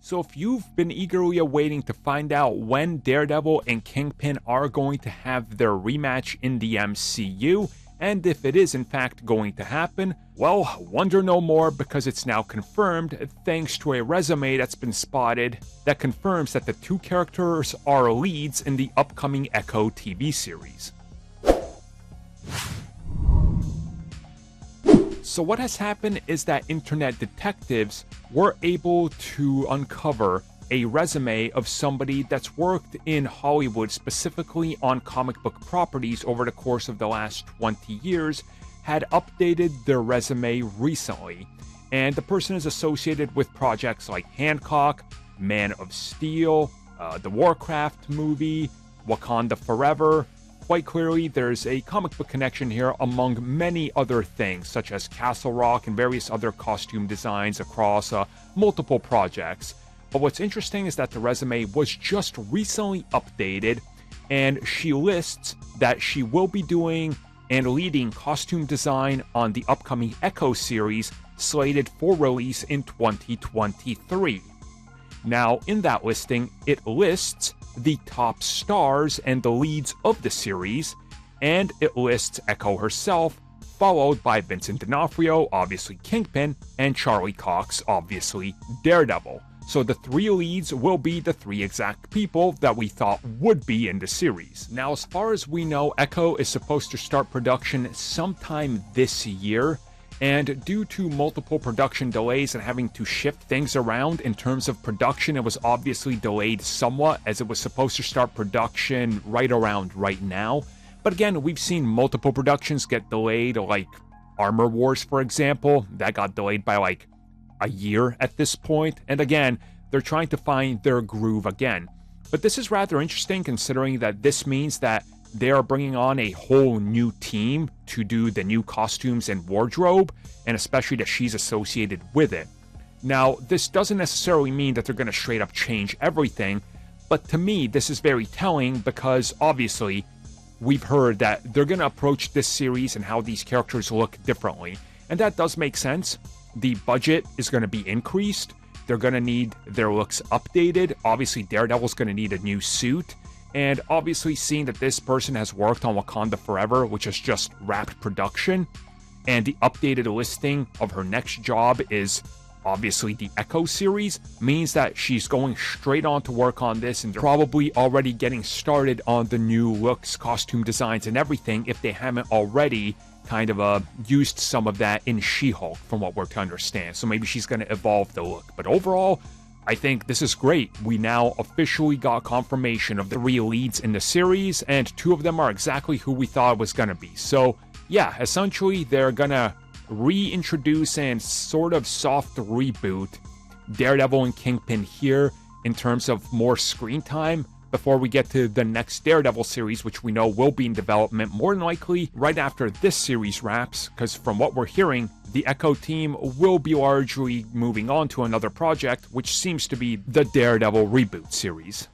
So if you've been eagerly awaiting to find out when Daredevil and Kingpin are going to have their rematch in the MCU, and if it is in fact going to happen, well, wonder no more, because it's now confirmed thanks to a resume that's been spotted that confirms that the two characters are leads in the upcoming Echo TV series. So what has happened is that internet detectives were able to uncover a resume of somebody that's worked in Hollywood, specifically on comic book properties over the course of the last 20 years, had updated their resume recently. And the person is associated with projects like Hancock, Man of Steel, the Warcraft movie, Wakanda Forever. Quite clearly, there's a comic book connection here among many other things, such as Castle Rock and various other costume designs across multiple projects. But what's interesting is that the resume was just recently updated, and she lists that she will be doing and leading costume design on the upcoming Echo series slated for release in 2023. Now, in that listing, it lists the top stars and the leads of the series, and it lists Echo herself, followed by Vincent D'Onofrio, obviously Kingpin, and Charlie Cox, obviously Daredevil. So the three leads will be the three exact people that we thought would be in the series. Now, as far as we know, Echo is supposed to start production sometime this year, and due to multiple production delays and having to shift things around in terms of production, it was obviously delayed somewhat, as it was supposed to start production right around right now. But again, we've seen multiple productions get delayed, like Armor Wars, for example. That got delayed by like a year at this point. And again, they're trying to find their groove again. But this is rather interesting, considering that this means that they are bringing on a whole new team to do the new costumes and wardrobe, and especially that she's associated with it. Now, this doesn't necessarily mean that they're going to straight up change everything, but to me, this is very telling, because obviously, we've heard that they're going to approach this series and how these characters look differently. And that does make sense. The budget is going to be increased. They're going to need their looks updated. Obviously, Daredevil's going to need a new suit. And obviously, seeing that this person has worked on Wakanda Forever, which has just wrapped production, and the updated listing of her next job is obviously the Echo series, means that she's going straight on to work on this, and they're probably already getting started on the new looks, costume designs, and everything, if they haven't already kind of used some of that in She-Hulk, from what we're to understand. So maybe she's going to evolve the look. But overall, I think this is great. We now officially got confirmation of the three leads in the series, and two of them are exactly who we thought it was going to be. So yeah, essentially they're going to reintroduce and sort of soft reboot Daredevil and Kingpin here in terms of more screen time before we get to the next Daredevil series, which we know will be in development more than likely right after this series wraps, because from what we're hearing, the Echo team will be largely moving on to another project, which seems to be the Daredevil reboot series.